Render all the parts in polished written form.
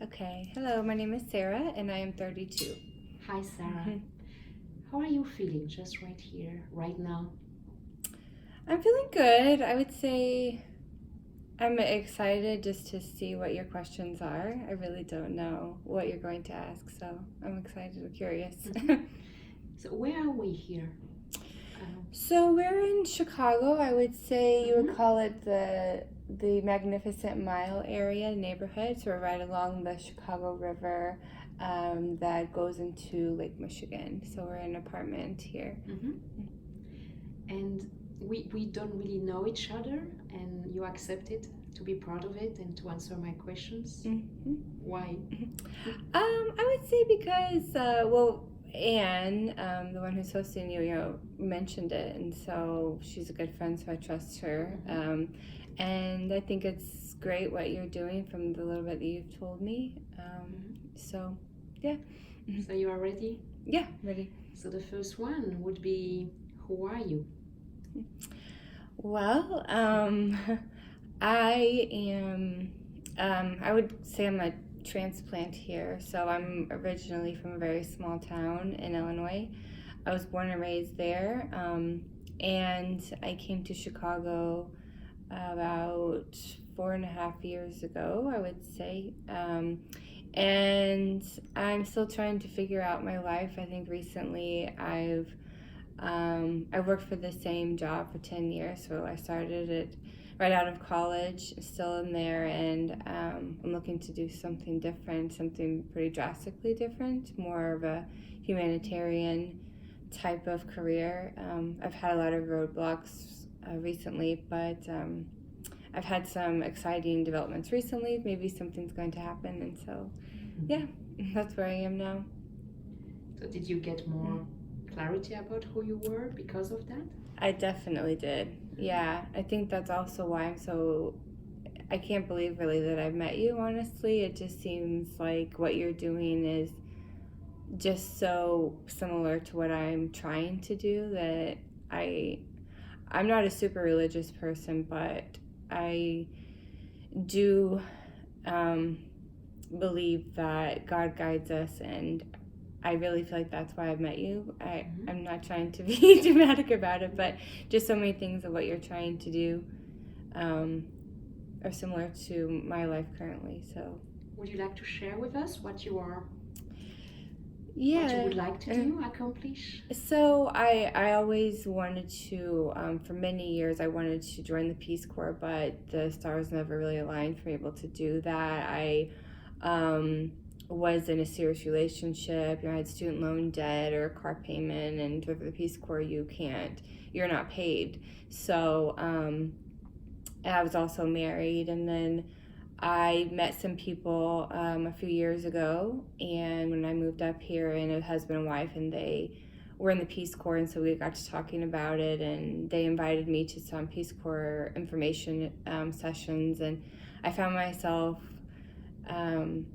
Okay. Hello, my name is Sarah and I am 32. Hi, Sarah. How are you feeling just right here, right now? I'm feeling good. I would say I'm excited just to see what your questions are. I really don't know what you're going to ask, so I'm excited and curious. hmm So, where are we here? Uh, So we're in Chicago. I would say you would mhm. call it the Magnificent Mile area neighborhood. So we're right along the Chicago River that goes into Lake Michigan. So we're in an apartment here. hmm And we don't really know each other, and you accepted to be part of it and to answer my questions. hmm Why? I would say because, Anne, the one who's hosting you, mentioned it, and so she's a good friend, so I trust her. hmm And I think it's great what you're doing from the little bit that you've told me. hmm So, yeah. So, you are ready? Yeah, ready. So, the first one would be, who are you? Well, I am, I would say I'm a transplant here. So I'm originally from a very small town in Illinois. I was born and raised there. And I came to Chicago about 4.5 years ago, I would say. And I'm still trying to figure out my life. I think recently I worked for the same job for 10 years, so I started it right out of college, still in there, and I'm looking to do something different, something pretty drastically different, more of a humanitarian type of career. I've had a lot of roadblocks recently, but I've had some exciting developments recently. Maybe something's going to happen, and so, yeah, that's where I am now. So, did you get more clarity about who you were because of that? I definitely did. Yeah, I think that's also why I can't believe really that I've met you, honestly. It just seems like what you're doing is just so similar to what I'm trying to do that I I'm not a super religious person, but I do um, believe that God guides us, and I really feel like that's why I've met you. hmm I'm not trying to be dramatic about it, but just so many things of what you're trying to do um, are similar to my life currently. So, Would you like to share with us what you yeah. would like to do, accomplish? So I always wanted to, for many years, I wanted to join the Peace Corps, but the stars never really aligned for me able to do that. I um, was in a serious relationship. I had student loan debt or car payment, and with the Peace Corps, you're not paid. So I was also married, and then I met some people a few years ago, and when I moved up here, and a husband and wife, and they were in the Peace Corps, and so we got to talking about it, and they invited me to some Peace Corps information sessions, and I found myself um,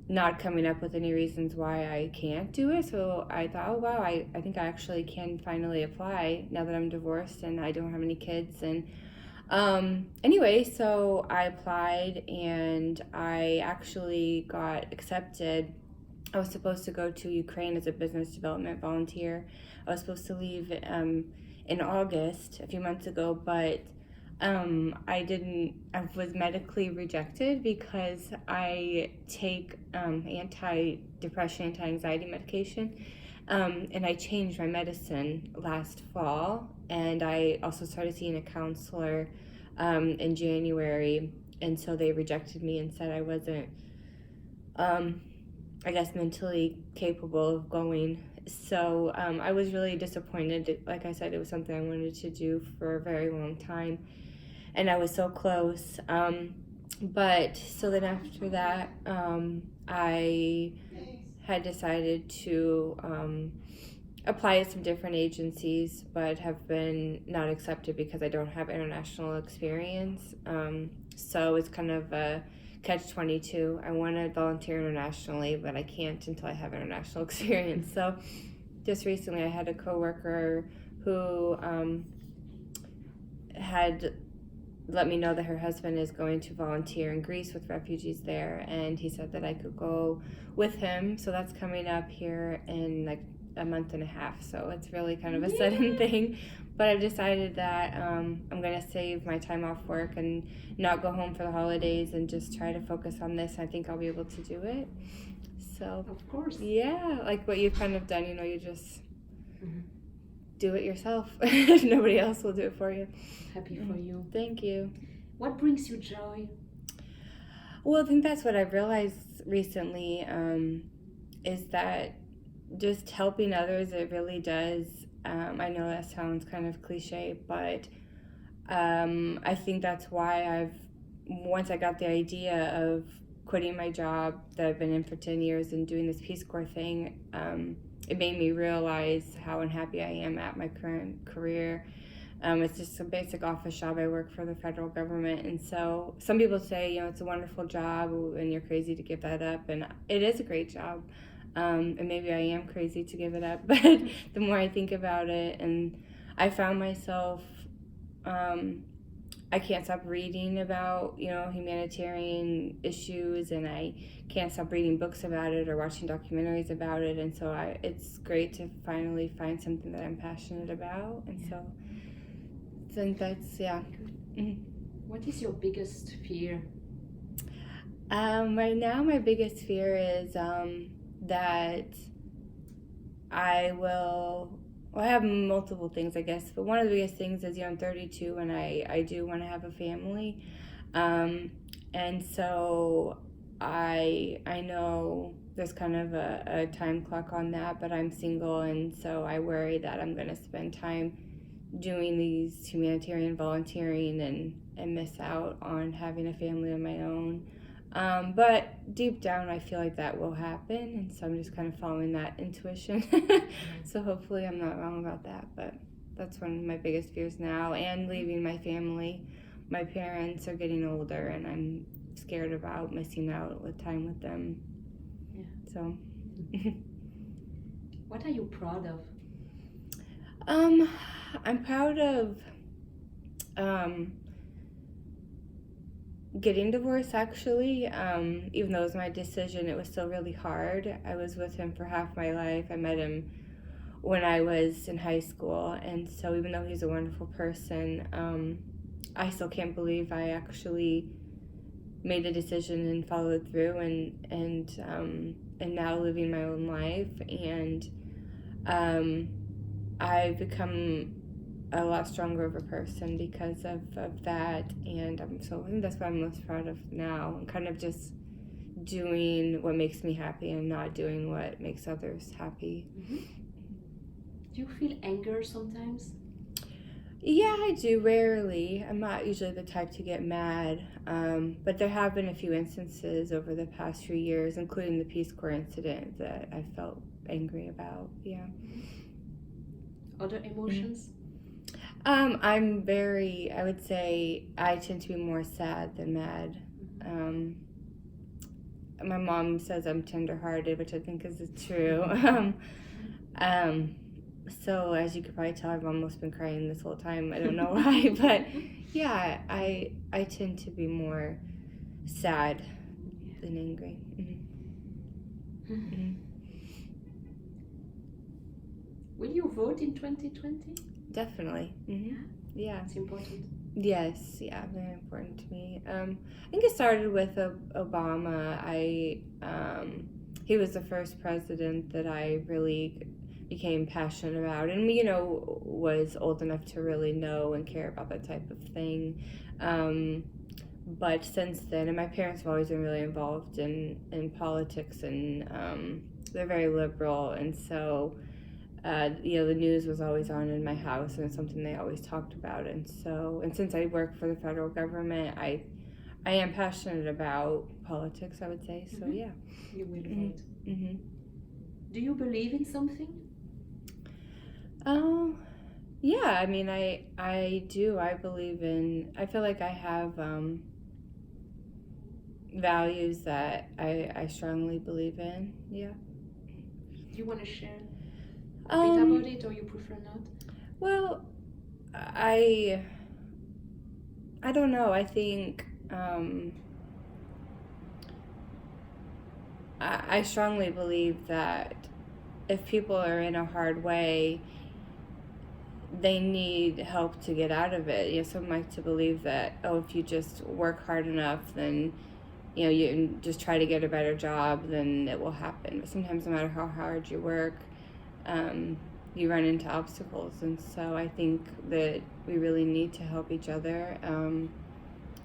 not coming up with any reasons why I can't do it. So I thought, oh wow, I think I actually can finally apply now that I'm divorced and I don't have any kids. And anyway, so I applied and I actually got accepted. I was supposed to go to Ukraine as a business development volunteer. I was supposed to leave in August a few months ago, but I didn't. I was medically rejected because I take anti-depression, anti-anxiety medication, and I changed my medicine last fall, and I also started seeing a counselor in January, and so they rejected me and said I wasn't, um, I guess, mentally capable of going. So I was really disappointed. Like I said, it was something I wanted to do for a very long time, and I was so close. But so then after that, I had decided to apply to some different agencies, but have been not accepted because I don't have international experience. So it's kind of a catch 22. I want to volunteer internationally, but I can't until I have international experience. So just recently, I had a coworker who had let me know that her husband is going to volunteer in Greece with refugees there, and he said that I could go with him. So that's coming up here in like a month and a half. So it's really kind of a sudden thing. But I've decided that I'm going to save my time off work and not go home for the holidays and just try to focus on this. I think I'll be able to do it. So, Of course. yeah, like what you've kind of done, you just Mhm. do it yourself. Nobody else will do it for you. Happy for you. Thank you. What brings you joy? Well, I think that's what I've realized recently, is that just helping others, it really does. I know that sounds kind of cliche, but I think that's why once I got the idea of quitting my job that I've been in for 10 years and doing this Peace Corps thing, it made me realize how unhappy I am at my current career. It's just a basic office job. I work for the federal government. And so some people say, it's a wonderful job and you're crazy to give that up. And it is a great job. And maybe I am crazy to give it up. But the more I think about it, and I found myself, I can't stop reading about, humanitarian issues, and I can't stop reading books about it or watching documentaries about it. And so it's great to finally find something that I'm passionate about. And so I think that's, yeah. Mm-hmm. What is your biggest fear? Right now, my biggest fear is that I have multiple things, I guess, but one of the biggest things is, I'm 32 and I do want to have a family. And so I know there's kind of a time clock on that, but I'm single, and so I worry that I'm going to spend time doing these humanitarian volunteering and miss out on having a family of my own. But deep down, I feel like that will happen, and so I'm just kind of following that intuition. So hopefully I'm not wrong about that, but that's one of my biggest fears now, and leaving my family. My parents are getting older, and I'm scared about missing out with time with them. Yeah. So. What are you proud of? I'm proud of getting divorced, actually. Even though it was my decision, it was still really hard. I was with him for half my life. I met him when I was in high school, and so even though he's a wonderful person, I still can't believe I actually made a decision and followed through, and now living my own life, and I've become a lot stronger of a person because of that, and so I think that's what I'm most proud of now. I'm kind of just doing what makes me happy and not doing what makes others happy. Mm-hmm. Do you feel anger sometimes? Yeah, I do, rarely. I'm not usually the type to get mad, but there have been a few instances over the past few years, including the Peace Corps incident, that I felt angry about. Yeah. Other emotions? I would say I tend to be more sad than mad. My mom says I'm tenderhearted, which I think is true. So as you could probably tell, I've almost been crying this whole time. I don't know why, but yeah, I tend to be more sad than angry. Mm-hmm. Mm-hmm. Will you vote in 2020? Definitely. Mm-hmm. Yeah. It's important. Yes, yeah, very important to me. I think it started with Obama. He was the first president that I really became passionate about, and was old enough to really know and care about that type of thing. But since then, and my parents have always been really involved in politics, and they're very liberal, and so the news was always on in my house, and it's something they always talked about. And since I work for the federal government, I am passionate about politics, I would say. So Mm-hmm. yeah. You will vote. Mm-hmm. Do you believe in something? Yeah. I mean, I do. I feel like I have values that I strongly believe in. Yeah. Do you want to share a bit about it, or you prefer not? Well, I I don't know. I think I strongly believe that if people are in a hard way, they need help to get out of it. Some like to believe that, oh, if you just work hard enough, then you just try to get a better job, then it will happen. But sometimes, no matter how hard you work, you run into obstacles. And so I think that we really need to help each other, and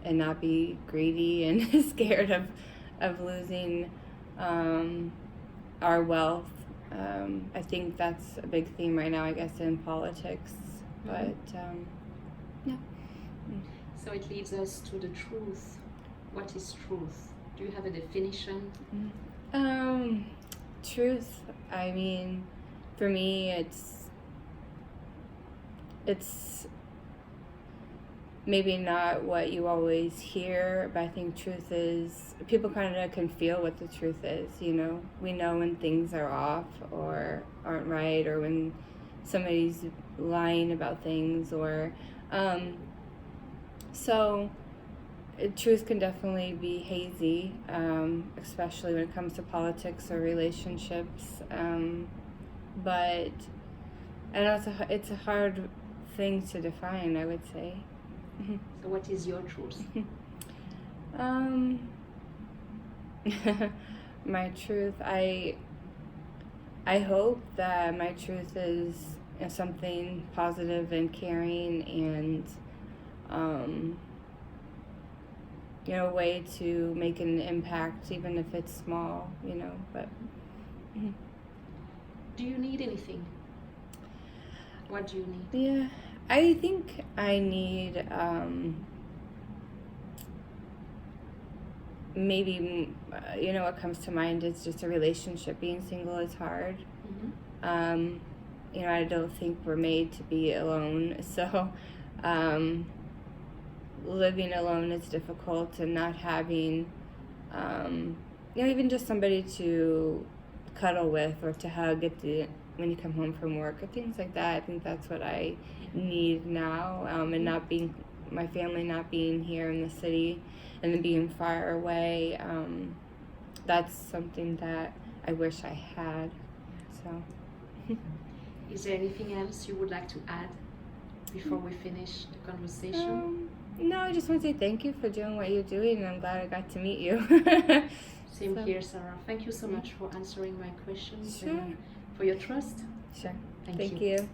not be greedy and scared of losing our wealth. I think that's a big theme right now, I guess, in politics. But yeah. So it leads us to the truth. What is truth? Do you have a definition? Truth, I mean, for me, it's maybe not what you always hear, but I think truth is, people kind of can feel what the truth is. We know when things are off or aren't right, or when somebody's lying about things, or so truth can definitely be hazy, especially when it comes to politics or relationships. But I know it's a hard thing to define, I would say. So what is your truth? My truth, I hope that my truth is something positive and caring, and a way to make an impact, even if it's small, but Do you need anything? What do you need? yeah, I think I need maybe what comes to mind is just a relationship. Being single is hard. I don't think we're made to be alone, so living alone is difficult, and not having even just somebody to cuddle with or to hug when you come home from work or things like that. I think that's what I need now, and not being, my family not being here in the city and then being far away. That's something that I wish I had. So Is there anything else you would like to add before we finish the conversation? No, I just want to say thank you for doing what you're doing, and I'm glad I got to meet you. Same here, Sarah. Thank you so much for answering my questions. Sure. And for your trust. Sure. Thank Thank you. you.